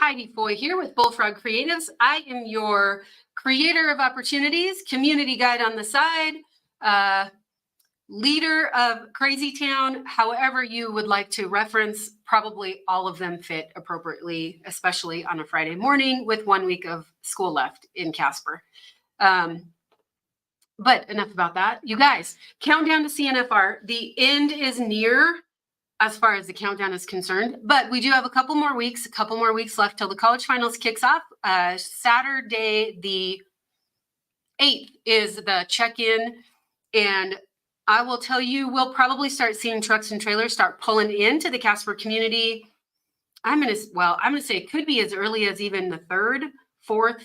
Heidi Foy here with Bullfrog Creatives. I am your creator of opportunities, community guide on the side, leader of Crazy Town, however you would like to reference. Probably all of them fit appropriately, especially on a Friday morning with 1 week of school left in Casper. But enough about that. You guys, countdown to CNFR. The end is near as far as the countdown is concerned, but we do have a couple more weeks left till the college finals kicks off. Saturday, the 8th is the check-in, and I will tell you, we'll probably start seeing trucks and trailers start pulling into the Casper community. I'm going to say it could be as early as even the 3rd, 4th,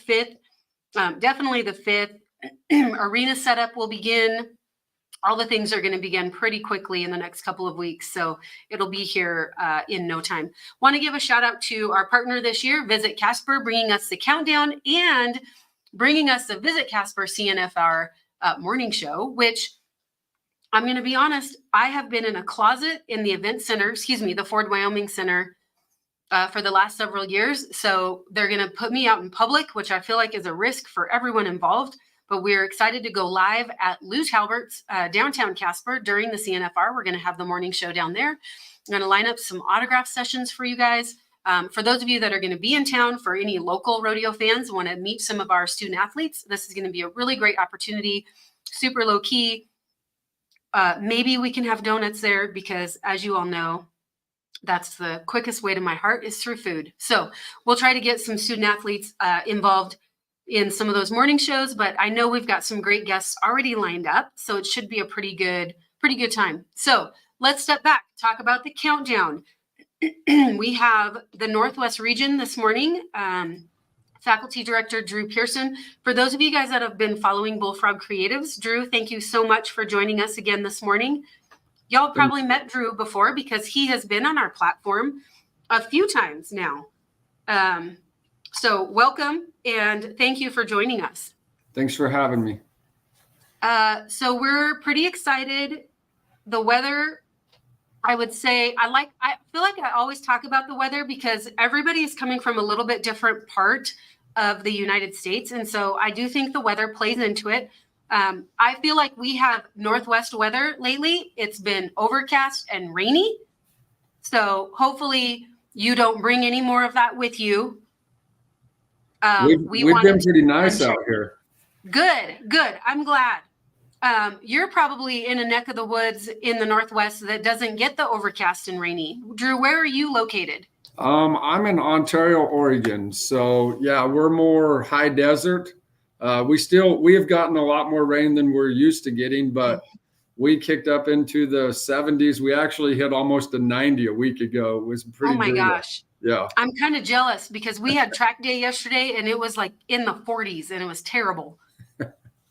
5th, definitely the 5th. Arena setup will begin. All the things are going to begin pretty quickly in the next couple of weeks. So it'll be here in no time. Want to give a shout out to our partner this year, Visit Casper, bringing us the countdown and bringing us the Visit Casper CNFR morning show, which I'm going to be honest, I have been in a closet in the event center, the Ford Wyoming Center for the last several years. So they're going to put me out in public, which I feel like is a risk for everyone involved. But we're excited to go live at Lou Talbert's downtown Casper during the CNFR. We're going to have the morning show down there. I'm going to line up some autograph sessions for you guys. For those of you that are going to be in town, for any local rodeo fans, want to meet some of our student athletes, this is going to be a really great opportunity, super low key. Maybe we can have donuts there because, as you all know, that's the quickest way to my heart is through food. So we'll try to get some student athletes involved in some of those morning shows, but I know we've got some great guests already lined up, so it should be a pretty good time. So let's step back, talk about the countdown. We have the Northwest region this morning. Faculty Director Drew Pearson. For those of you guys that have been following Bullfrog Creatives, Drew, thank you so much for joining us again this morning. Y'all probably met Drew before because he has been on our platform a few times now. So welcome and thank you for joining us. Thanks for having me. So we're pretty excited. The weather, I would say, I feel like I always talk about the weather because everybody is coming from a little bit different part of the United States. And so I do think the weather plays into it. I feel like we have Northwest weather lately. It's been overcast and rainy. So hopefully you don't bring any more of that with you. We've been pretty nice out here. Good. I'm glad. You're probably in a neck of the woods in the Northwest that doesn't get the overcast and rainy. Drew, where are you located? I'm in Ontario, Oregon. So yeah, we're more high desert. We have gotten a lot more rain than we're used to getting, but we kicked up into the 70s. We actually hit almost a 90 a week ago. It was pretty. Oh my gosh. Yeah. I'm kind of jealous because we had track day yesterday and it was like in the 40s and it was terrible.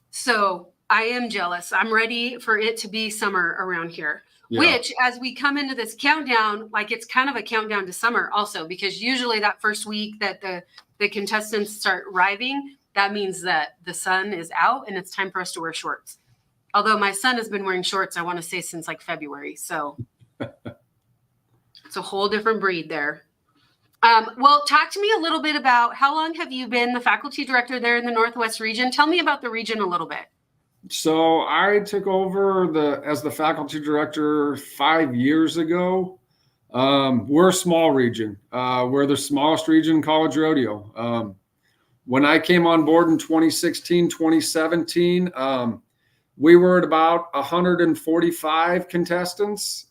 So I am jealous. I'm ready for it to be summer around here, which as we come into this countdown, like it's kind of a countdown to summer also, because usually that first week that the contestants start arriving, that means that the sun is out and it's time for us to wear shorts. Although my son has been wearing shorts, I want to say since like February. So it's a whole different breed there. Well, talk to me a little bit about how long have you been the faculty director there in the Northwest region? Tell me about the region a little bit. So I took over as the faculty director 5 years ago. We're a small region. We're the smallest region in college rodeo. When I came on board in 2016, 2017, we were at about 145 contestants.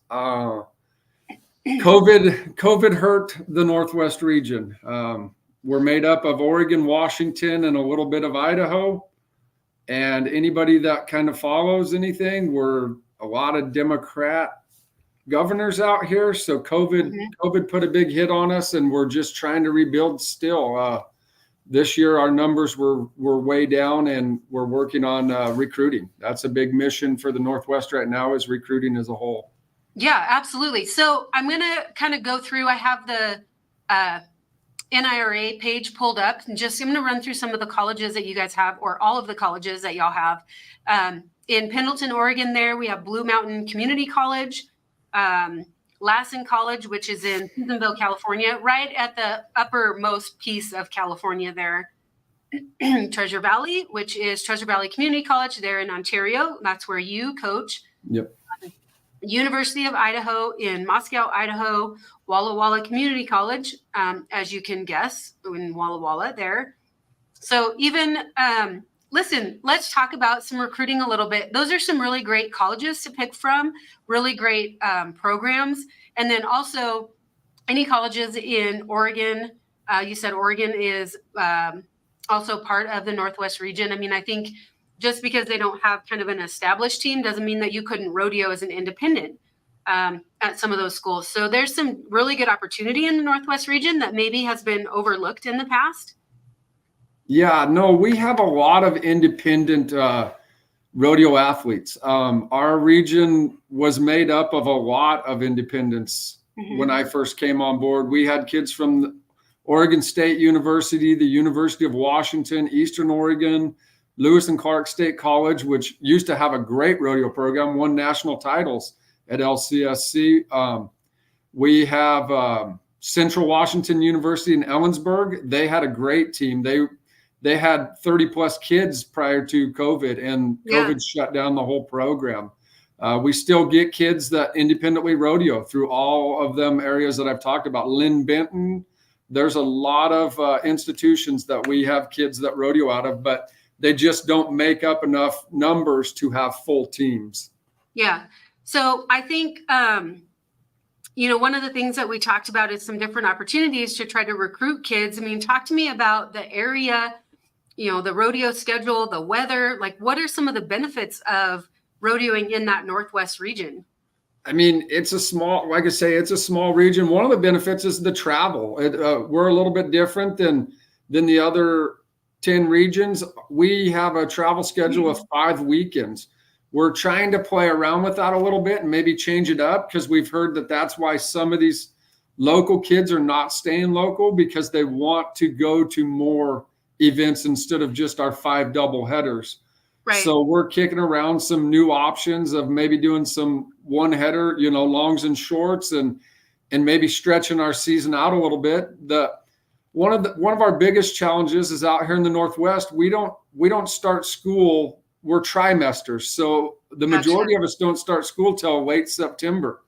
COVID hurt the Northwest region. We're made up of Oregon, Washington, and a little bit of Idaho. And anybody that kind of follows anything, we're a lot of Democrat governors out here. So COVID put a big hit on us, and we're just trying to rebuild still. This year, our numbers were way down, and we're working on recruiting. That's a big mission for the Northwest right now, is recruiting as a whole. Yeah, absolutely. So I'm going to kind of go through, I have the NIRA page pulled up, and I'm going to run through some of the colleges that you guys have, or all of the colleges that y'all have. In Pendleton, Oregon, there we have Blue Mountain Community College. Lassen College, which is in Susanville, California, right at the uppermost piece of California there. Treasure Valley, which is Treasure Valley Community College there in Ontario. That's where you coach. Yep. University of Idaho in Moscow, Idaho. Walla Walla Community College, as you can guess, in Walla Walla there. So even, listen, let's talk about some recruiting a little bit. Those are some really great colleges to pick from, really great programs. And then also any colleges in Oregon. You said Oregon is also part of the Northwest region. I mean, I think just because they don't have kind of an established team doesn't mean that you couldn't rodeo as an independent at some of those schools. So there's some really good opportunity in the Northwest region that maybe has been overlooked in the past. Yeah, no, we have a lot of independent rodeo athletes. Our region was made up of a lot of independents. When I first came on board. We had kids from the Oregon State University, the University of Washington, Eastern Oregon, Lewis and Clark State College, which used to have a great rodeo program, won national titles at LCSC. We have Central Washington University in Ellensburg. They had a great team. They had 30 plus kids prior to COVID, and COVID shut down the whole program. We still get kids that independently rodeo through all of them areas that I've talked about. Lynn Benton, there's a lot of institutions that we have kids that rodeo out of, but they just don't make up enough numbers to have full teams. Yeah. So I think, one of the things that we talked about is some different opportunities to try to recruit kids. I mean, talk to me about the area, the rodeo schedule, the weather, like what are some of the benefits of rodeoing in that Northwest region? I mean, it's a small region. One of the benefits is the travel. We're a little bit different than the other 10 regions. We have a travel schedule of 5 weekends. We're trying to play around with that a little bit and maybe change it up, because we've heard that that's why some of these local kids are not staying local, because they want to go to more events instead of just our 5 double headers. Right. So we're kicking around some new options of maybe doing some one header, longs and shorts, and maybe stretching our season out a little bit. One of our biggest challenges is out here in the Northwest. We don't start school. We're trimesters, so the majority of us don't start school till late September.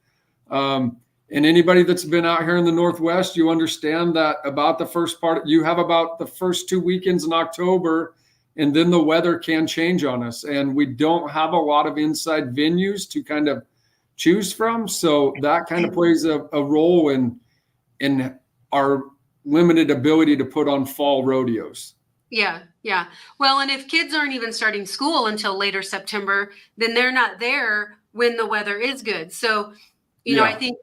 And anybody that's been out here in the Northwest, you understand that about the first part. You have about the first 2 weekends in October. And then the weather can change on us, and we don't have a lot of inside venues to kind of choose from. So that kind of plays a role in our limited ability to put on fall rodeos. Yeah. Well, and if kids aren't even starting school until later September, then they're not there when the weather is good. So, I think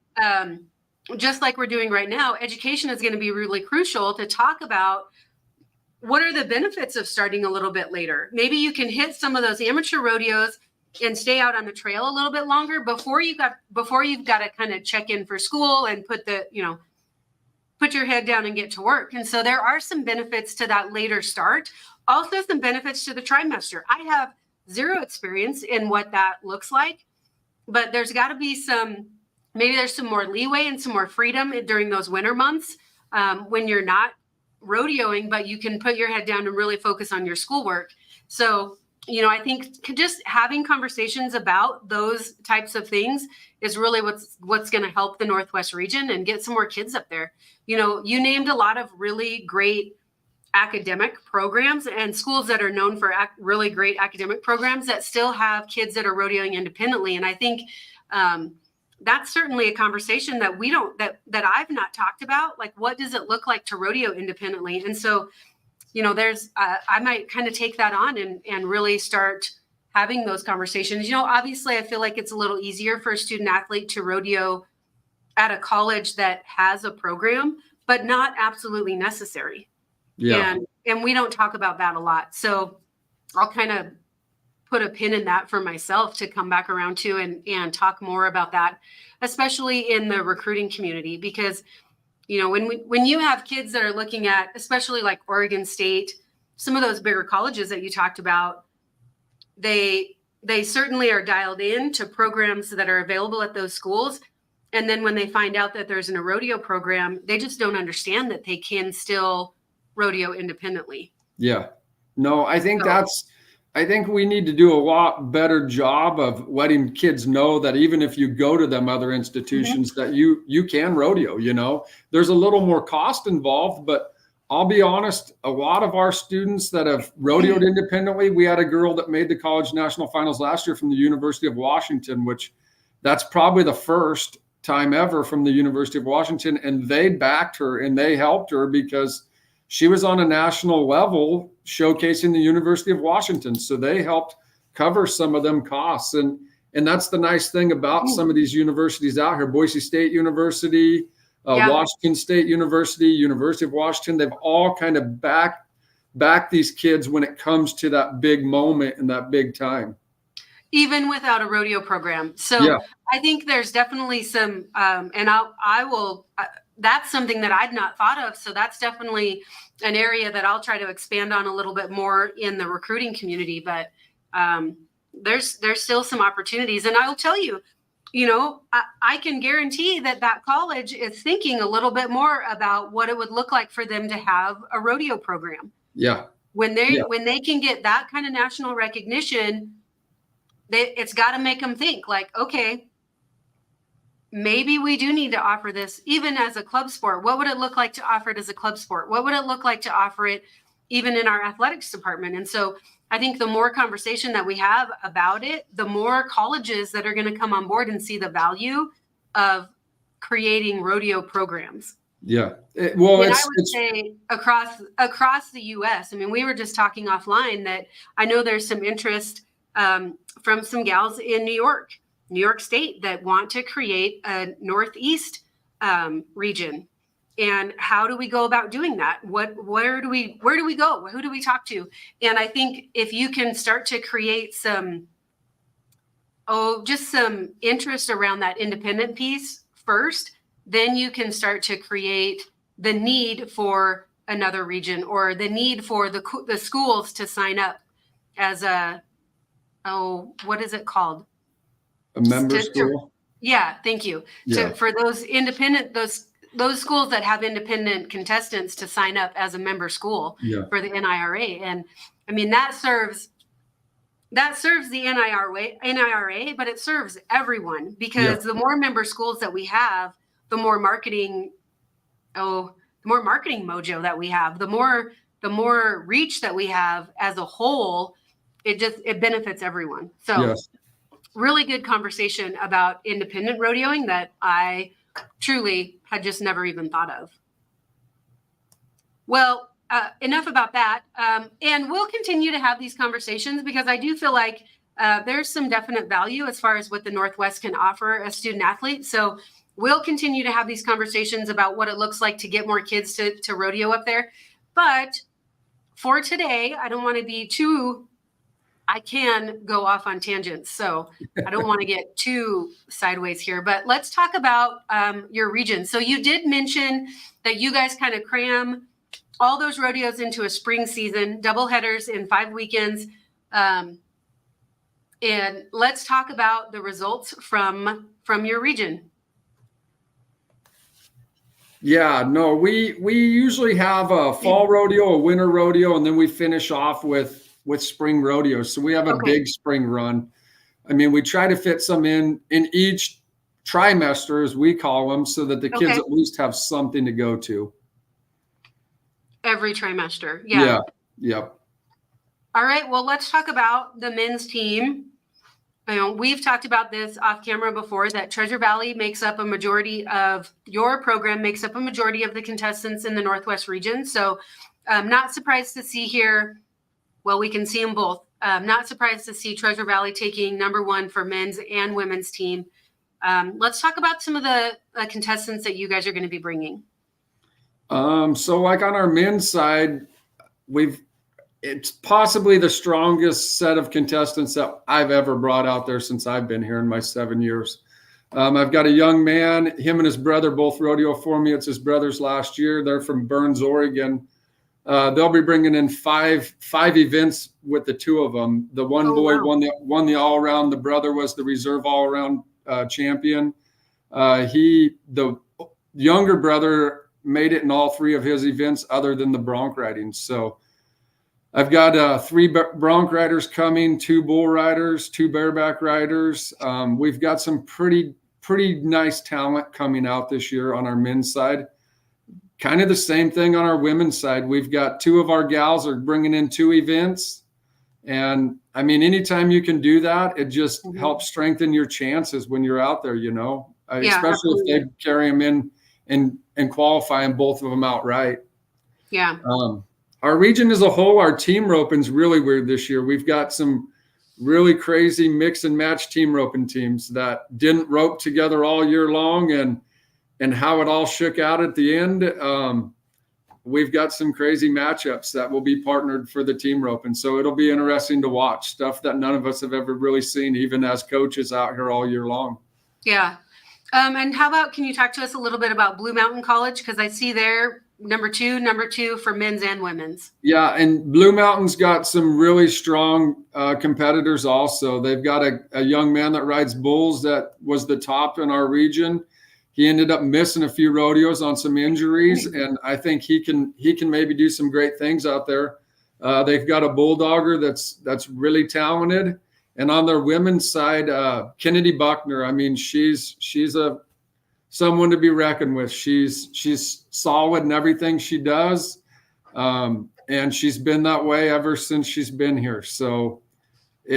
just like we're doing right now, education is going to be really crucial to talk about. What are the benefits of starting a little bit later? Maybe you can hit some of those amateur rodeos and stay out on the trail a little bit longer before you've got to kind of check in for school and put your head down and get to work. And so there are some benefits to that later start. Also some benefits to the trimester. I have zero experience in what that looks like, but there's got to be there's some more leeway and some more freedom during those winter months when you're not rodeoing, but you can put your head down and really focus on your schoolwork. So, I think just having conversations about those types of things is really what's going to help the Northwest region and get some more kids up there. You named a lot of really great academic programs and schools that are known for really great academic programs that still have kids that are rodeoing independently. And I think, that's certainly a conversation that that I've not talked about. Like, what does it look like to rodeo independently? And so, there's, I might kind of take that on and really start having those conversations. Obviously I feel like it's a little easier for a student athlete to rodeo at a college that has a program, but not absolutely necessary. Yeah. And we don't talk about that a lot. So I'll kind of put a pin in that for myself to come back around to and talk more about that, especially in the recruiting community, because, when you have kids that are looking at, especially like Oregon State, some of those bigger colleges that you talked about, they certainly are dialed in to programs that are available at those schools. And then when they find out that there's a rodeo program, they just don't understand that they can still rodeo independently. Yeah. No, I think So- I think we need to do a lot better job of letting kids know that even if you go to them other institutions, that you can rodeo, you know. There's a little more cost involved, but I'll be honest, a lot of our students that have rodeoed independently, we had a girl that made the college national finals last year from the University of Washington, which that's probably the first time ever from the University of Washington. And they backed her and they helped her because she was on a national level showcasing the University of Washington. So they helped cover some of them costs. And that's the nice thing about some of these universities out here. Boise State University, Washington State University, University of Washington, they've all kind of back these kids when it comes to that big moment and that big time. Even without a rodeo program. So I think there's definitely some, and I will, that's something that I'd not thought of. So that's definitely an area that I'll try to expand on a little bit more in the recruiting community. But there's still some opportunities. And I'll tell you, you know, I can guarantee that college is thinking a little bit more about what it would look like for them to have a rodeo program. Yeah. When they can get that kind of national recognition, it's got to make them think like, okay, maybe we do need to offer this even as a club sport. What would it look like to offer it as a club sport? What would it look like to offer it even in our athletics department? And so I think the more conversation that we have about it, the more colleges that are going to come on board and see the value of creating rodeo programs. Yeah. I would say across the U.S. I mean, we were just talking offline that I know there's some interest from some gals in New York State that want to create a Northeast region. And how do we go about doing that? Where do we go? Who do we talk to? And I think if you can start to create just some interest around that independent piece first, then you can start to create the need for another region or the need for the schools to sign up as what is it called? A member school? Yeah, thank you. Yeah. For those independent, those schools that have independent contestants to sign up as a member school for the NIRA. And I mean, that serves the NIRA, but it serves everyone because the more member schools that we have, the more marketing mojo that we have, the more reach that we have as a whole, it benefits everyone. So really good conversation about independent rodeoing that I truly had just never even thought of. Well, enough about that. And we'll continue to have these conversations because I do feel like there's some definite value as far as what the Northwest can offer a student athlete. So we'll continue to have these conversations about what it looks like to get more kids to rodeo up there. But for today, I don't want to be I can go off on tangents, so I don't want to get too sideways here, but let's talk about your region. So you did mention that you guys kind of cram all those rodeos into a spring season, double headers in 5 weekends. And let's talk about the results from your region. Yeah, no, we usually have a fall rodeo, a winter rodeo, and then we finish off with spring rodeos. So we have a big spring run. I mean, we try to fit some in each trimester, as we call them, so that the kids at least have something to go to. Every trimester. Yeah. Yep. All right. Well, let's talk about the men's team. You know, we've talked about this off camera before, that Treasure Valley makes up a majority of your program, makes up a majority of the contestants in the Northwest region. So I'm not surprised to see here, well, we can see them both. Not surprised to see Treasure Valley taking #1 for men's and women's team. Let's talk about some of the contestants that you guys are going to be bringing. So like on our men's side, it's possibly the strongest set of contestants that I've ever brought out there since I've been here in my 7 years. I've got a young man, him and his brother both rodeo for me. It's his brother's last year. They're from Burns, Oregon. They'll be bringing in five events with the two of them. The one boy won the all around. The brother was the reserve all around champion. The younger brother made it in all three of his events other than the bronc riding. So I've got 3 bronc riders coming, 2 bull riders, 2 bareback riders. We've got some pretty nice talent coming out this year on our men's side. Kind of the same thing on our women's side. We've got 2 of our gals are bringing in 2 events. And I mean, anytime you can do that, it just helps strengthen your chances when you're out there, you know, especially if they carry them in and qualifying both of them outright. Yeah. Our region as a whole, our team roping's really weird this year. We've got some really crazy mix and match team roping teams that didn't rope together all year long, and how it all shook out at the end. We've got some crazy matchups that will be partnered for the team roping. So it'll be interesting to watch stuff that none of us have ever really seen, even as coaches out here all year long. Yeah. And how about, can you talk to us a little bit about Blue Mountain College? Because I see there number two for men's and women's. Yeah, and Blue Mountain's got some really strong competitors also. They've got a young man that rides bulls that was the top in our region. He ended up missing a few rodeos on some injuries, and I think he can maybe do some great things out there. They've got a bulldogger that's really talented. And on their women's side, Kennedy Buckner, I mean, she's someone to be reckoned with. She's solid in everything she does. And she's been that way ever since she's been here. So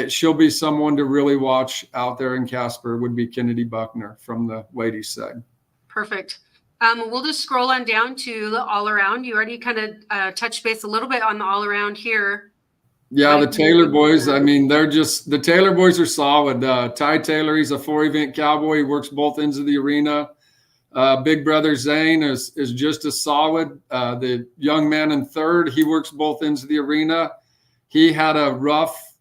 she'll be someone to really watch out there in Casper, would be Kennedy Buckner from the ladies side. Perfect. We'll just scroll on down to the all around. You already kind of touched base a little bit on the all around here. Yeah, the Taylor boys, I mean, the Taylor boys are solid. Ty Taylor, he's a 4-event cowboy. He works both ends of the arena. Big brother Zane is just as solid. The young man in third, he works both ends of the arena. He had a rough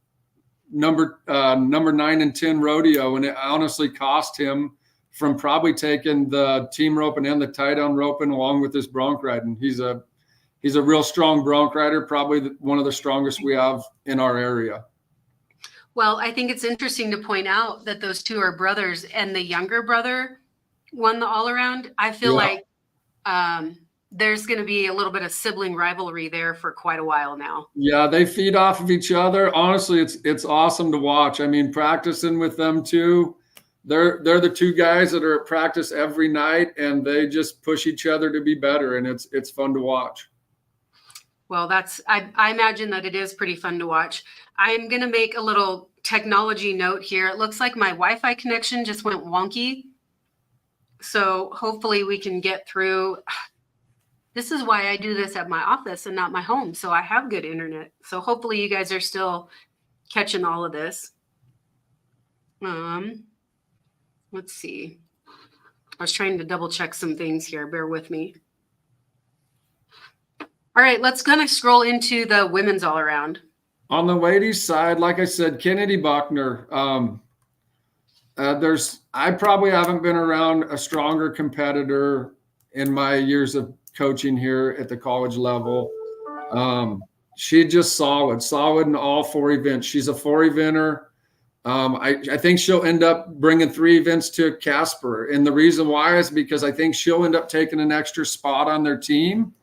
number 9 and 10 rodeo, and it honestly cost him from probably taking the team roping and the tie down roping along with his bronc riding. He's a real strong bronc rider, probably one of the strongest we have in our area. Well, I think it's interesting to point out that those 2 are brothers, and the younger brother won the all around. I feel like there's going to be a little bit of sibling rivalry there for quite a while now. Yeah, they feed off of each other. Honestly, it's awesome to watch. I mean, practicing with them too. They're the 2 guys that are at practice every night, and they just push each other to be better, and it's fun to watch. Well, I imagine that it is pretty fun to watch. I'm going to make a little technology note here. It looks like my Wi-Fi connection just went wonky. So hopefully we can get through. This is why I do this at my office and not my home. So I have good internet. So hopefully you guys are still catching all of this. Let's see. I was trying to double check some things here. Bear with me. All right, let's kind of scroll into the women's all around. On the ladies' side, like I said, Kennedy Buckner. I probably haven't been around a stronger competitor in my years of coaching here at the college level. She's just solid in all 4 events. She's a 4-eventer. I think she'll end up bringing 3 events to Casper. And the reason why is because I think she'll end up taking an extra spot on their team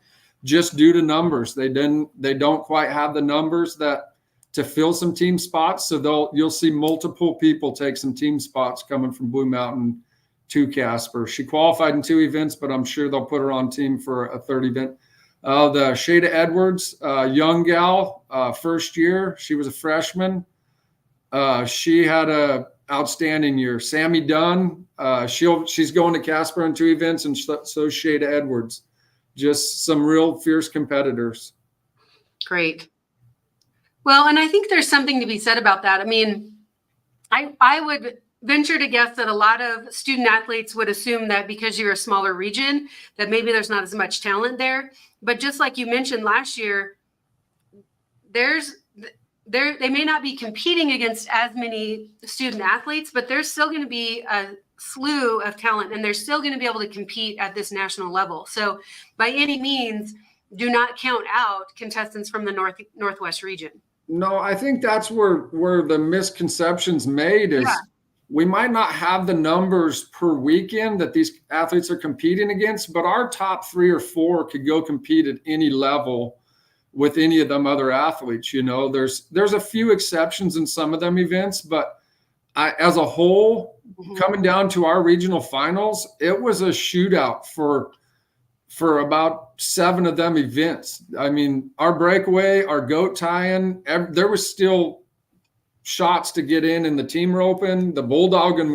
just due to numbers. They don't quite have the numbers to fill some team spots. So you'll see multiple people take some team spots coming from Blue Mountain to Casper. She qualified in 2 events, but I'm sure they'll put her on team for a 3rd event. The Shada Edwards, young gal, first year. She was a freshman. She had a outstanding year. Sammy Dunn, she's going to Casper in 2 events, and so Shada Edwards. Just some real fierce competitors. Great. Well, and I think there's something to be said about that. I mean, I would venture to guess that a lot of student athletes would assume that because you're a smaller region, that maybe there's not as much talent there. But just like you mentioned last year, they may not be competing against as many student athletes, but there's still going to be a slew of talent, and they're still going to be able to compete at this national level. So by any means, do not count out contestants from the Northwest region. No, I think that's where the misconception's made is we might not have the numbers per weekend that these athletes are competing against, but our top 3 or 4 could go compete at any level with any of them other athletes. You know, there's a few exceptions in some of them events, but as a whole, coming down to our regional finals, it was a shootout for about 7 of them events. I mean, our breakaway, our goat tie-in, there was still shots to get in the team roping. The bulldogging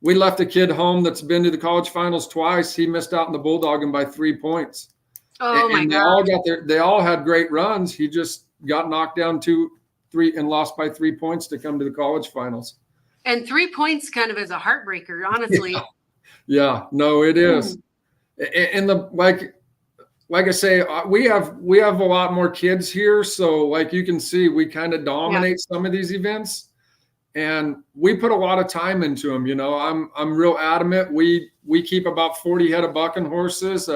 we left a kid home that's been to the college finals twice. He missed out in the bulldogging by 3 points. Oh my God. They all had great runs. He just got knocked down 2, 3 and lost by 3 points to come to the college finals. And 3 points kind of is a heartbreaker, honestly. Yeah, no, it is. And like I say, we have a lot more kids here. So like you can see, we kind of dominate some of these events, and we put a lot of time into them. You know, I'm real adamant. We keep about 40 head of bucking horses,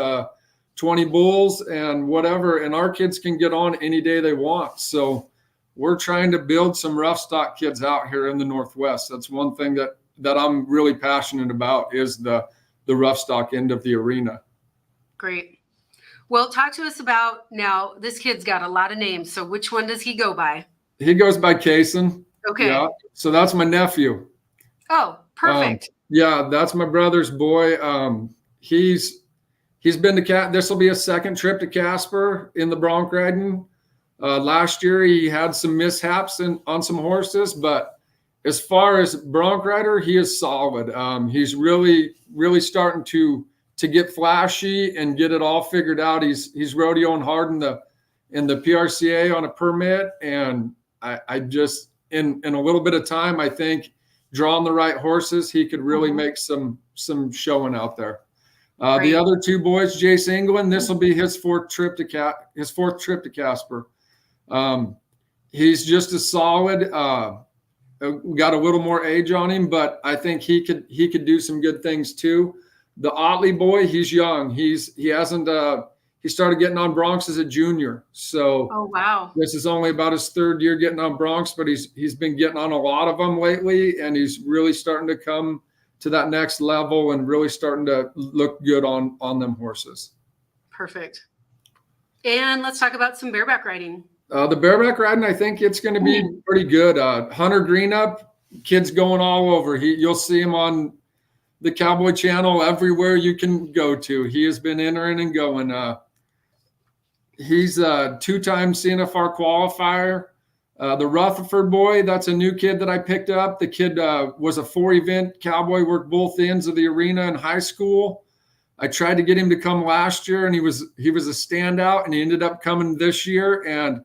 20 bulls and whatever, and our kids can get on any day they want. So we're trying to build some rough stock kids out here in the Northwest. That's one thing that I'm really passionate about, is the rough stock end of the arena. Great. Well, talk to us about, now this kid's got a lot of names. So which one does he go by? He goes by Kaysen. Okay. Yeah. So that's my nephew. Oh, perfect. Yeah, that's my brother's boy. He's been to this will be a second trip to Casper in the bronc riding. Last year he had some mishaps on some horses, but as far as bronc rider, he is solid. He's really, really starting to get flashy and get it all figured out. He's rodeoing hard in the PRCA on a permit, and I just in a little bit of time, I think drawing the right horses, he could really make some showing out there. The other 2 boys, Jace England, this will be his 4th trip to Casper. He's just as solid. We got a little more age on him, but I think he could do some good things too. The Otley boy, he's young. He started getting on broncs as a junior. So oh wow, this is only about his 3rd year getting on broncs, but he's been getting on a lot of them lately, and he's really starting to come to that next level and really starting to look good on them horses. Perfect. And let's talk about some bareback riding. The bareback riding, I think it's going to be pretty good. Hunter Greenup, kids going all over. You'll see him on the Cowboy Channel everywhere you can go to. He has been entering and going. He's a 2-time CNFR qualifier. The Rutherford boy, that's a new kid that I picked up. The kid was a 4-event cowboy, worked both ends of the arena in high school. I tried to get him to come last year, and he was a standout, and he ended up coming this year, and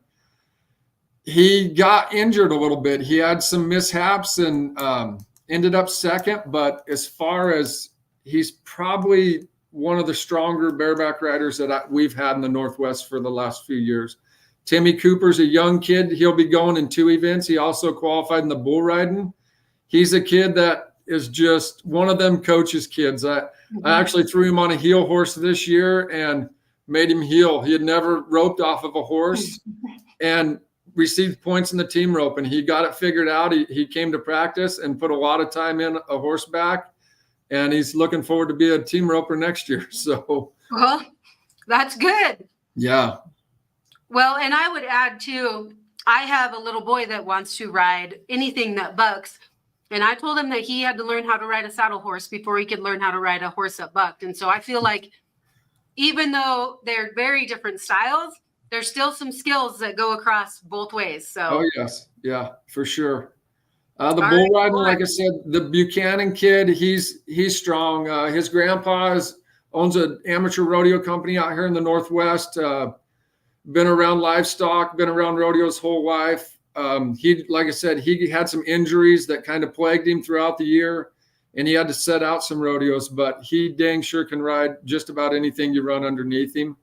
he got injured a little bit. He had some mishaps and ended up 2nd, but as far as he's probably one of the stronger bareback riders that we've had in the Northwest for the last few years. Timmy Cooper's a young kid. He'll be going in 2 events. He also qualified in the bull riding. He's a kid that is just one of them coaches' kids. I actually threw him on a heel horse this year and made him heel. He had never roped off of a horse and received points in the team rope, and he got it figured out. He came to practice and put a lot of time in a horseback, and he's looking forward to be a team roper next year. So, well, that's good. Yeah. Well, and I would add too, I have a little boy that wants to ride anything that bucks. And I told him that he had to learn how to ride a saddle horse before he could learn how to ride a horse that bucked. And so I feel like even though they're very different styles, there's still some skills that go across both ways. So, oh yes, yeah, for sure. The bull riding, like I said, the Buchanan kid, he's strong. His grandpa owns an amateur rodeo company out here in the Northwest. Been around livestock, been around rodeo his whole life. Like I said, he had some injuries that kind of plagued him throughout the year, and he had to set out some rodeos, but he dang sure can ride just about anything you run underneath him.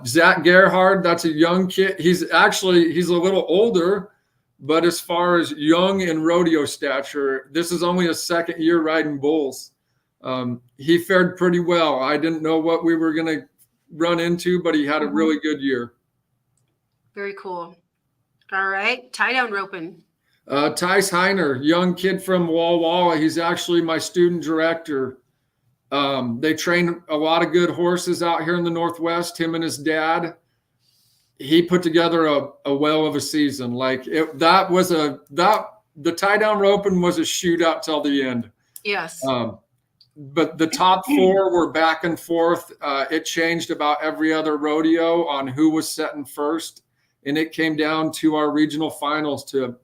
Zach Gerhard, that's a young kid. He's a little older, but as far as young and rodeo stature, this is only his 2nd year riding bulls. He fared pretty well. I didn't know what we were going to run into, but he had a really good year. Very cool. All right. Tie down roping. Tice Heiner, young kid from Walla Walla. He's actually my student director. They train a lot of good horses out here in the Northwest. Him and his dad. He put together a whale of a season. Like the tie down roping was a shootout till the end. Yes. But the top four were back and forth. It changed about every other rodeo on who was setting first, and it came down to our regional finals to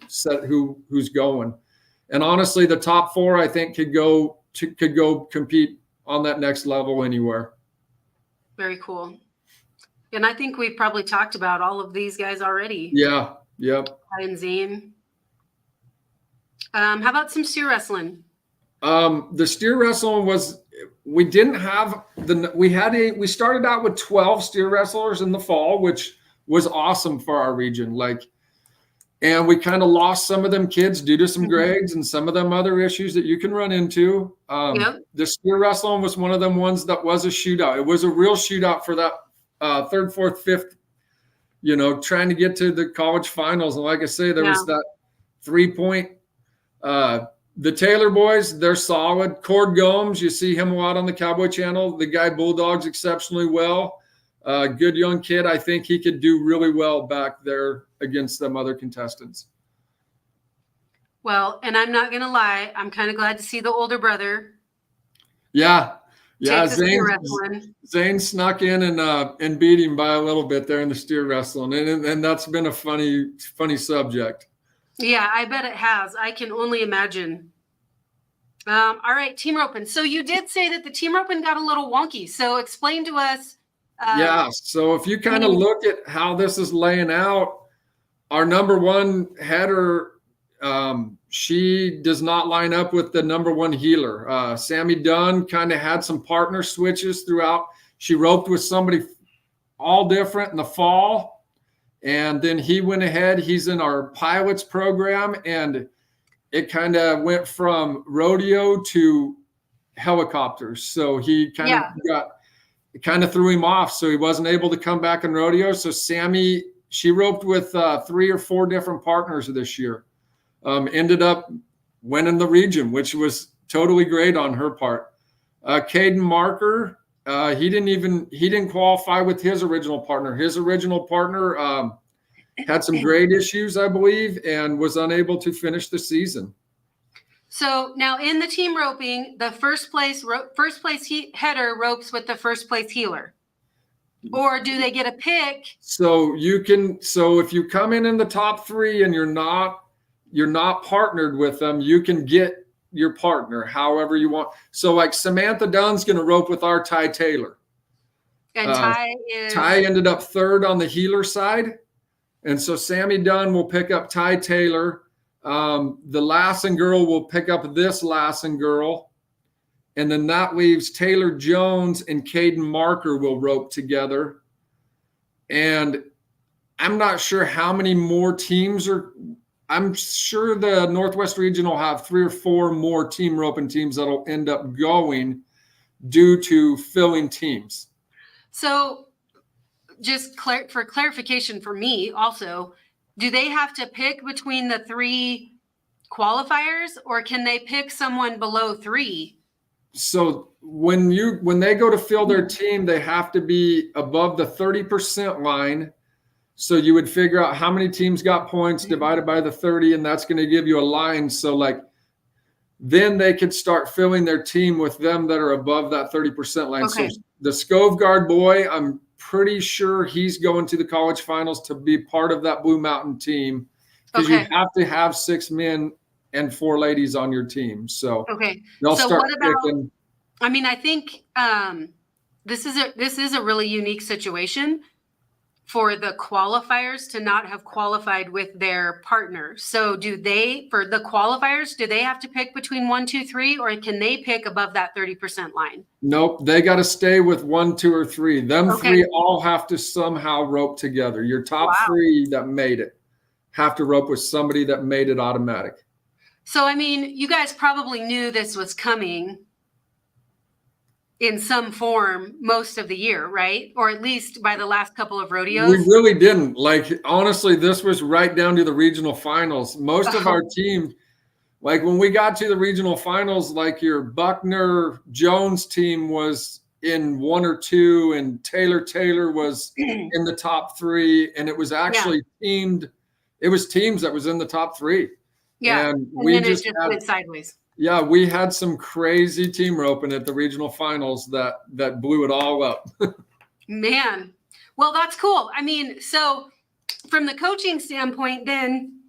set who's going. And honestly, the top four I think could go compete on that next level anywhere. Very cool. And I think we probably talked about all of these guys already. Yeah. Yep. And Zane. How about some steer wrestling? The steer wrestling we started out with 12 steer wrestlers in the fall, which was awesome for our region. And we kind of lost some of them kids due to some grades and some of them other issues that you can run into. Yep. The steer wrestling was one of them ones that was a shootout. It was a real shootout for that third, fourth, fifth, trying to get to the college finals. And like I say, there was that 3-point, the Taylor boys, they're solid. Cord Gomes, you see him a lot on the Cowboy Channel. The guy bulldogs exceptionally well. Good young kid. I think he could do really well back there against them other contestants. Well, and I'm not going to lie. I'm kind of glad to see the older brother. Yeah. Zane snuck in and beat him by a little bit there in the steer wrestling. And that's been a funny subject. Yeah, I bet it has. I can only imagine. All right, team roping. So you did say that the team roping got a little wonky. So explain to us. So if you kind of look at how this is laying out, our number one header, she does not line up with the number one healer. Sammy Dunn kind of had some partner switches throughout. She roped with somebody all different in the fall. And then he went ahead. He's in our pilots program, and it kind of went from rodeo to helicopters. So he kind of threw him off. So he wasn't able to come back in rodeo. So Sammy, she roped with 3 or 4 different partners this year. Ended up winning the region, which was totally great on her part. Caden Marker, he didn't qualify with his original partner. His original partner had some grade issues, I believe, and was unable to finish the season. So now in the team roping, the first place header ropes with the first place healer, or do they get a pick? So if you come in the top 3 and you're not partnered with them, you can get your partner however you want. So like Samantha Dunn's going to rope with our Ty Taylor. And Ty ended up 3rd on the healer side. And so Sammy Dunn will pick up Ty Taylor. The Lassen girl will pick up this Lassen girl. And then that leaves Taylor Jones and Caden Marker will rope together. And I'm not sure how many more teams I'm sure the Northwest region will have 3 or 4 more team roping teams that'll end up going due to filling teams. So just for clarification for me also, do they have to pick between the 3 qualifiers, or can they pick someone below 3? So when they go to fill their team, they have to be above the 30% line. So you would figure out how many teams got points divided by the 30, and that's going to give you a line. So then they could start filling their team with them that are above that 30% line. Okay. So the Scovegard boy, I'm pretty sure he's going to the college finals to be part of that Blue Mountain team, because you have to have 6 men and 4 ladies on your team. So they'll start picking. I mean, I think this is a really unique situation for the qualifiers to not have qualified with their partner. So for the qualifiers, do they have to pick between 1, 2, 3, or can they pick above that 30% line? Nope. They got to stay with 1, 2, or 3. Them 3 all have to somehow rope together. Your top 3 that made it have to rope with somebody that made it automatic. So, I mean, you guys probably knew this was coming. in some form most of the year, right? Or at least by the last couple of We rodeos. really didn't. Like, honestly, this was right down to the regional finals. Most of our team, like when we got to the regional finals, like your Buckner Jones team was in 1 or 2, and Taylor was in the top 3, and it was actually teamed. It was teams that was in the top 3. Yeah. And And we then just it just had, went sideways. yeah, we had some crazy team roping at the regional finals that blew it all up. Man. Well, that's cool. I mean, so from the coaching standpoint, then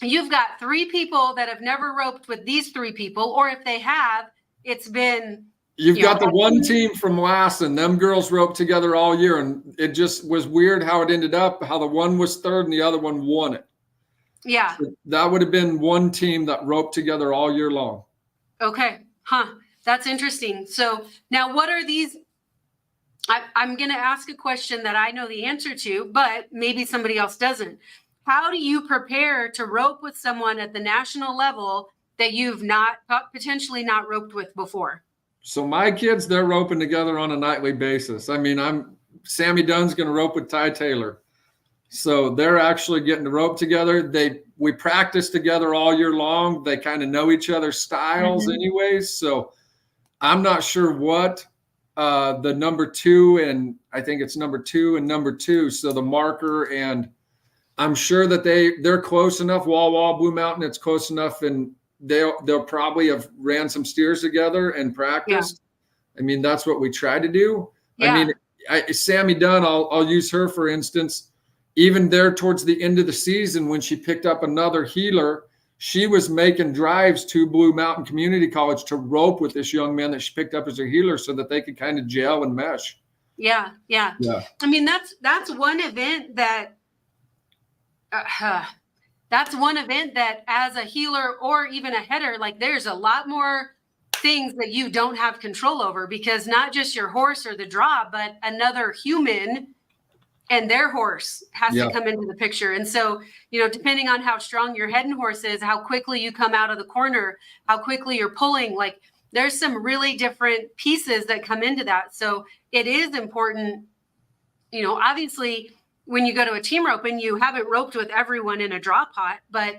you've got 3 people that have never roped with these 3 people, or if they have, it's been. You've got the one team from Lassen. Them girls roped together all year, and it just was weird how it ended up, how the one was third and the other one won it. Yeah. So that would have been one team that roped together all year long. Okay. Huh. That's interesting. So now what are these? I'm going to ask a question that I know the answer to, but maybe somebody else doesn't. How do you prepare to rope with someone at the national level that you've potentially not roped with before? So my kids, they're roping together on a nightly basis. I mean, Sammy Dunn's going to rope with Ty Taylor. So they're actually getting to rope together. We practice together all year long. They kind of know each other's styles anyways. So I'm not sure what the number 2, and I think it's number 2 and number 2. So the marker, and I'm sure that they're close enough. Wall, Blue Mountain, it's close enough, and they'll probably have ran some steers together and practiced. Yeah. I mean, that's what we try to do. Yeah. I mean, Sammy Dunn, I'll use her for instance. Even there towards the end of the season, when she picked up another healer, she was making drives to Blue Mountain Community College to rope with this young man that she picked up as a healer so that they could kind of gel and mesh. Yeah. I mean, that's one event that as a healer or even a header, like there's a lot more things that you don't have control over, because not just your horse or the draw, but another human and their horse has to come into the picture. And so, depending on how strong your head and horse is, how quickly you come out of the corner, how quickly you're pulling, like there's some really different pieces that come into that. So it is important, obviously when you go to a team roping, you haven't roped with everyone in a draw pot, but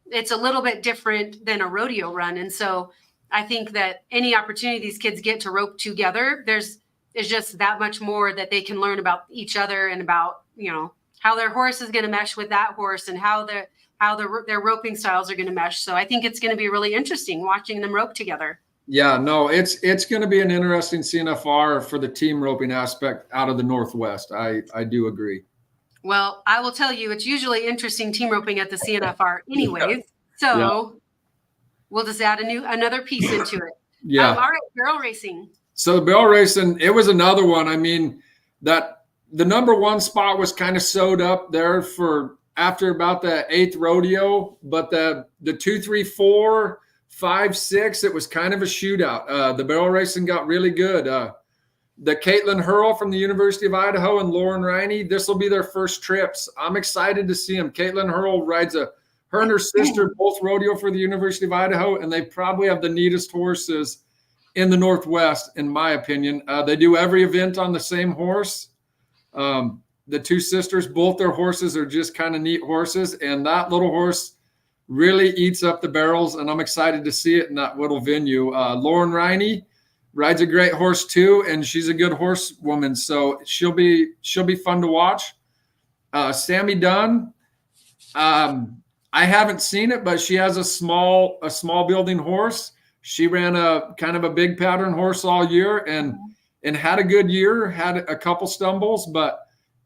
it's a little bit different than a rodeo run. And so I think that any opportunity these kids get to rope together, there's just that much more that they can learn about each other and about, how their horse is going to mesh with that horse and how their roping styles are going to mesh. So I think it's going to be really interesting watching them rope together. Yeah, no, it's going to be an interesting CNFR for the team roping aspect out of the Northwest. I do agree. Well, I will tell you, it's usually interesting team roping at the CNFR anyways. So we'll just add another piece into it. Yeah. All right, barrel racing. So the barrel racing, it was another one. I mean, that the number 1 spot was kind of sewed up there for after about the 8th rodeo, but the 2, 3, 4, 5, 6, it was kind of a shootout. The barrel racing got really good. The Caitlin Hurl from the University of Idaho and Lauren Riney, this will be their first trips. I'm excited to see them. Caitlin Hurl rides her and her sister both rodeo for the University of Idaho, and they probably have the neatest horses in the Northwest, in my opinion. They do every event on the same horse. The 2 sisters, both their horses are just kind of neat horses, and that little horse really eats up the barrels, and I'm excited to see it in that little venue. Lauren Riney rides a great horse too, and she's a good horsewoman, so she'll be fun to watch. Sammy Dunn, I haven't seen it, but she has a small building horse. She ran a kind of a big pattern horse all year and had a good year, had a couple stumbles, but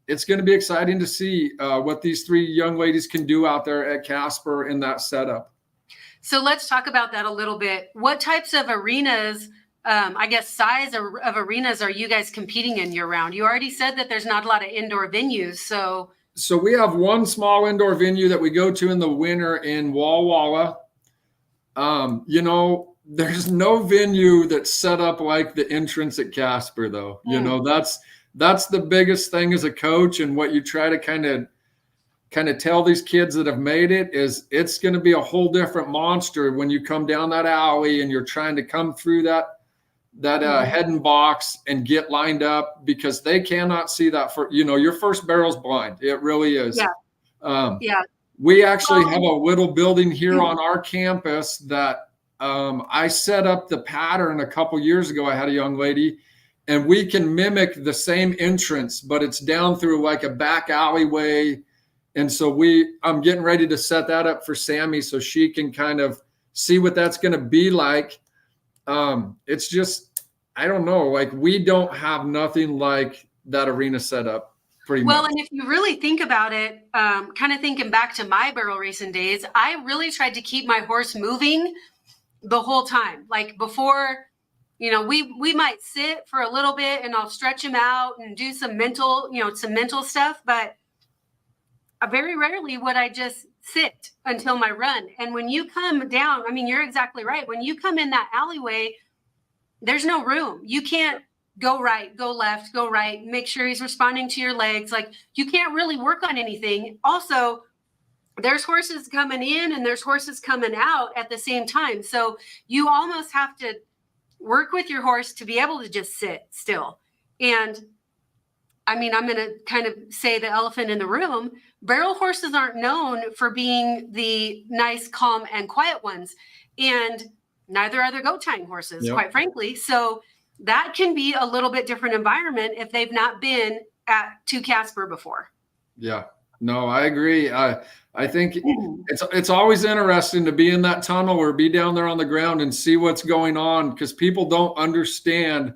it's going to be exciting to see what these 3 young ladies can do out there at Casper in that setup. So let's talk about that a little bit. What types of arenas, I guess size of arenas are you guys competing in year round? You already said that there's not a lot of indoor venues. So we have one small indoor venue that we go to in the winter in Walla Walla. There's no venue that's set up like the entrance at Casper, though. That's the biggest thing as a coach, and what you try to kind of tell these kids that have made it is it's going to be a whole different monster when you come down that alley and you're trying to come through head and box and get lined up, because they cannot see that for, your first barrel's blind. It really is. Yeah. We actually have a little building here on our campus that I set up the pattern a couple years ago. I had a young lady, and we can mimic the same entrance, but it's down through like a back alleyway. And so I'm getting ready to set that up for Sammy so she can kind of see what that's going to be like. It's just, I don't know, like we don't have nothing like that arena set up. Well, and if you really think about it, kind of thinking back to my barrel racing days, I really tried to keep my horse moving the whole time. Like before, we might sit for a little bit and I'll stretch him out and do some mental stuff, but very rarely would I just sit until my run. And when you come down, I mean, you're exactly right. When you come in that alleyway, there's no room. You can't go right, go left, go right, make sure he's responding to your legs. Like you can't really work on anything. Also, there's horses coming in and there's horses coming out at the same time. So you almost have to work with your horse to be able to just sit still. And I mean, I'm going to kind of say the elephant in the room. Barrel horses aren't known for being the nice, calm, and quiet ones. And neither are the goat tying horses, quite frankly. So that can be a little bit different environment if they've not been to Casper before. Yeah, no, I agree. I think it's always interesting to be in that tunnel or be down there on the ground and see what's going on, because people don't understand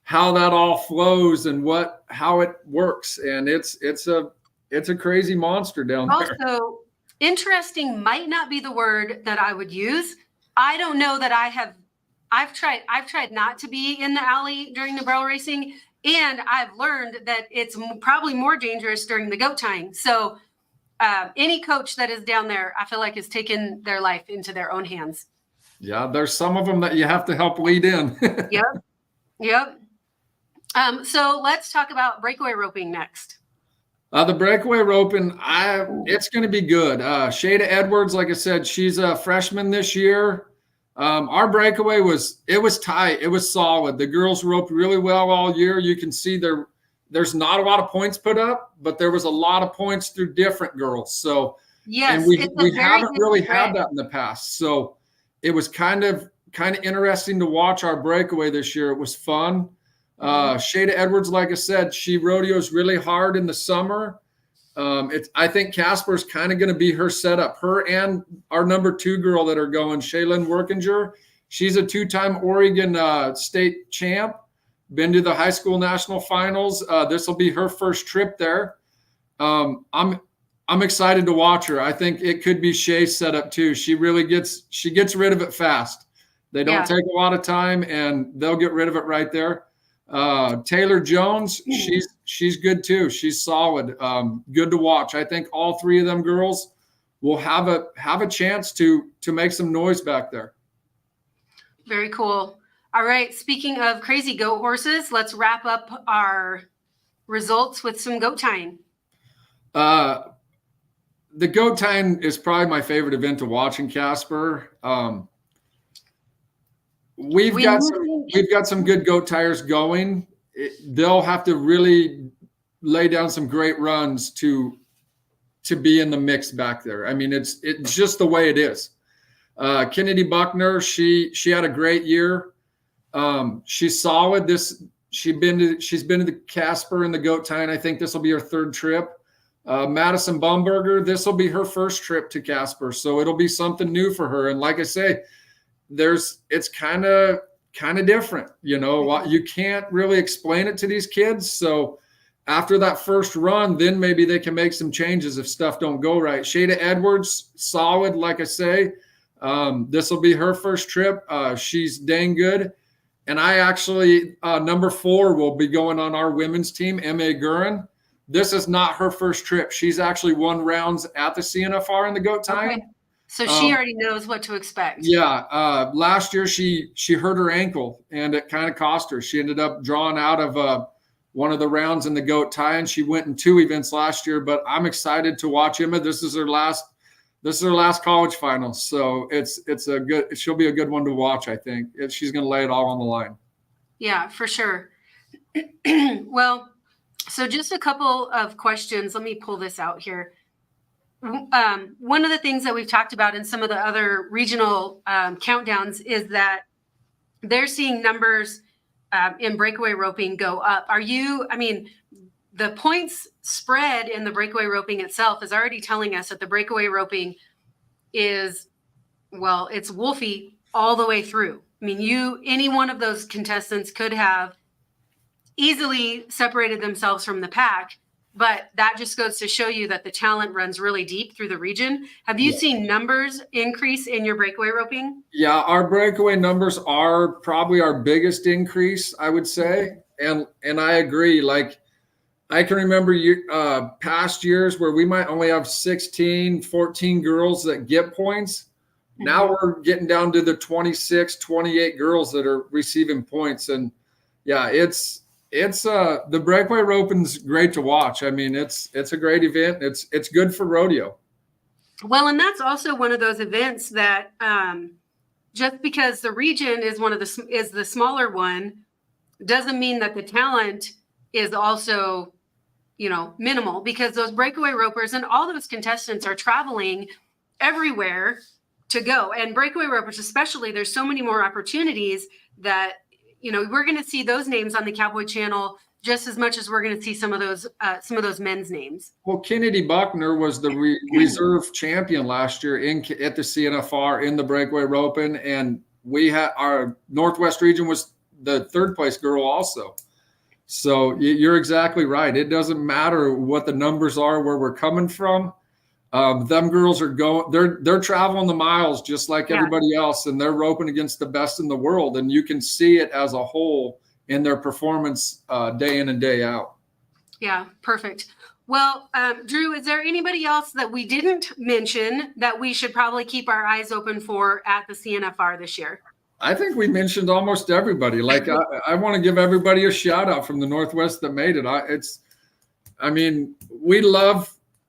how that all flows and how it works. And it's a crazy monster down there. Also, interesting might not be the word that I would use. I don't know that I've tried not to be in the alley during the barrel racing, and I've learned that it's probably more dangerous during the goat tying. So any coach that is down there, I feel like is taking their life into their own hands. Yeah, there's some of them that you have to help lead in. Yep. So let's talk about breakaway roping next. The breakaway roping, it's going to be good. Shada Edwards, like I said, she's a freshman this year. Our breakaway was tight. It was solid. The girls roped really well all year. You can see there's not a lot of points put up, but there was a lot of points through different girls. So, yes, and we haven't really had that in the past. So it was kind of interesting to watch our breakaway this year. It was fun. Shada Edwards, like I said, she rodeos really hard in the summer. I think Casper's kind of going to be her setup. Her and our number 2 girl that are going, Shaylin Workinger. She's a 2-time Oregon state champ, been to the high school national finals. This will be her first trip there. I'm excited to watch her. I think it could be Shay's setup too. She gets rid of it fast. They don't take a lot of time, and they'll get rid of it right there. Taylor Jones, she's good too. She's solid. Good to watch. I think all 3 of them girls will have a chance to make some noise back there. Very cool. All right. Speaking of crazy goat horses, let's wrap up our results with some goat tying. The goat tying is probably my favorite event to watch in Casper. We've got some good goat tires going. They'll have to really lay down some great runs to be in the mix back there. I mean, it's just the way it is. Kennedy Buckner, she had a great year. She's solid. She's been to the Casper and the goat tying. I think this will be her 3rd trip. Madison Bumberger, this will be her first trip to Casper, so it'll be something new for her. And like I say, it's kind of different, you can't really explain it to these kids. So after that first run, then maybe they can make some changes if stuff don't go right. Shada Edwards, solid. Like I say, this will be her first trip. She's dang good. And I actually, number 4 will be going on our women's team, M.A. Gurin. This is not her first trip. She's actually won rounds at the CNFR in the goat tying. Okay. So she already knows what to expect. Yeah. Last year, she hurt her ankle, and it kind of cost her. She ended up drawing out of one of the rounds in the goat tie, and she went in 2 events last year. But I'm excited to watch Emma. This is her last college final. So she'll be a good one to watch, I think. She's going to lay it all on the line. Yeah, for sure. Well, so just a couple of questions. Let me pull this out here. One of the things that we've talked about in some of the other regional countdowns is that they're seeing numbers in breakaway roping go up. The points spread in the breakaway roping itself is already telling us that the breakaway roping is, well, it's wolfy all the way through. I mean, any one of those contestants could have easily separated themselves from the pack, but that just goes to show you that the talent runs really deep through the region. Have you seen numbers increase in your breakaway roping? Yeah, our breakaway numbers are probably our biggest increase, I would say. And I agree. Like, I can remember past years where we might only have 16, 14 girls that get points. Mm-hmm. Now we're getting down to the 26, 28 girls that are receiving points. And yeah, it's the breakaway roping's great to watch. I mean, it's a great event. It's good for rodeo. Well, and that's also one of those events that just because the region is the smaller one doesn't mean that the talent is also, minimal, because those breakaway ropers and all those contestants are traveling everywhere to go. And breakaway ropers especially, there's so many more opportunities that we're going to see those names on the Cowboy Channel just as much as we're going to see some of those men's names. Well, Kennedy Buckner was the reserve champion last year at the CNFR in the breakaway roping, and we had our Northwest region was the third place girl also. So you're exactly right. It doesn't matter what the numbers are, where we're coming from. Them girls are they're traveling the miles just like everybody else, and they're roping against the best in the world. And you can see it as a whole in their performance day in and day out. Yeah, perfect. Well, Drew, is there anybody else that we didn't mention that we should probably keep our eyes open for at the CNFR this year? I think we mentioned almost everybody. Like I want to give everybody a shout out from the Northwest that made it.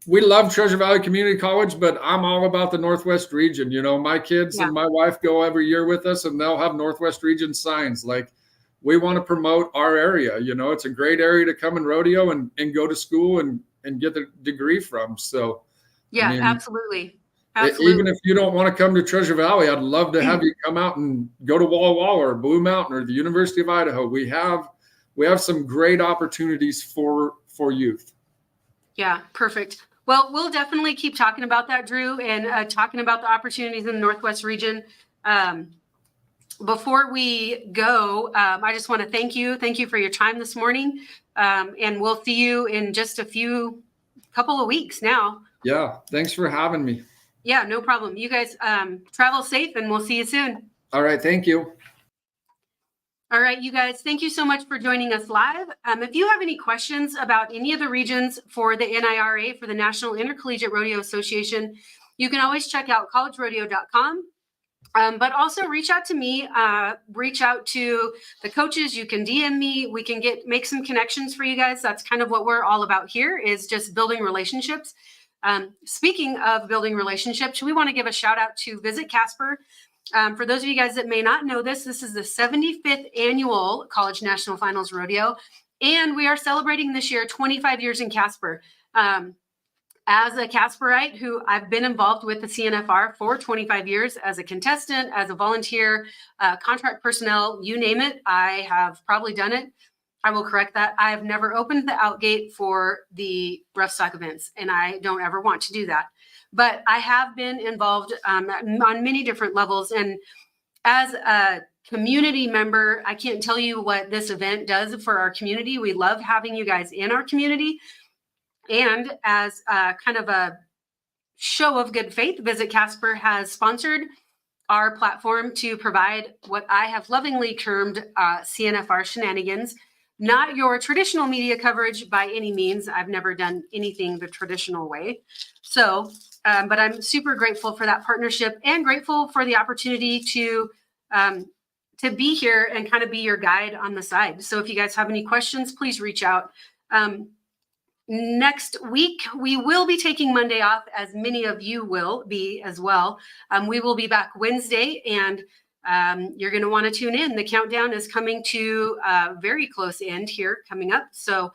We love Treasure Valley Community College, but I'm all about the Northwest region. My kids and my wife go every year with us, and they'll have Northwest region signs. Like, we want to promote our area. It's a great area to come and rodeo and go to school and get the degree from. So, absolutely. Even if you don't want to come to Treasure Valley, I'd love to have you come out and go to Walla Walla or Blue Mountain or the University of Idaho. We have some great opportunities for youth. Yeah, perfect. Well, we'll definitely keep talking about that, Drew, and talking about the opportunities in the Northwest region. Before we go, I just want to thank you. Thank you for your time this morning. And we'll see you in just couple of weeks now. Yeah. Thanks for having me. Yeah, no problem. You guys travel safe, and we'll see you soon. All right. Thank you. All right, you guys, thank you so much for joining us live. If you have any questions about any of the regions for the NIRA, for the National Intercollegiate Rodeo Association, you can always check out collegerodeo.com. But also reach out to me, reach out to the coaches. You can DM me. We can make some connections for you guys. That's kind of what we're all about here, is just building relationships. Speaking of building relationships, we want to give a shout out to Visit Casper. For those of you guys that may not know this is the 75th annual College National Finals Rodeo, and we are celebrating this year 25 years in Casper. As a Casperite, who I've been involved with the CNFR for 25 years as a contestant, as a volunteer, contract personnel, you name it, I have probably done it. I will correct that. I have never opened the outgate for the rough stock events, and I don't ever want to do that. But I have been involved on many different levels. And as a community member, I can't tell you what this event does for our community. We love having you guys in our community. And as kind of a show of good faith, Visit Casper has sponsored our platform to provide what I have lovingly termed CNFR shenanigans. Not your traditional media coverage by any means. I've never done anything the traditional way. So, but I'm super grateful for that partnership and grateful for the opportunity to be here and kind of be your guide on the side. So if you guys have any questions, please reach out. Next week, we will be taking Monday off, as many of you will be as well. We will be back Wednesday, and You're going to want to tune in. The countdown is coming to a very close end here coming up. So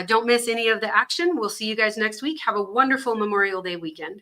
don't miss any of the action. We'll see you guys next week. Have a wonderful Memorial Day weekend.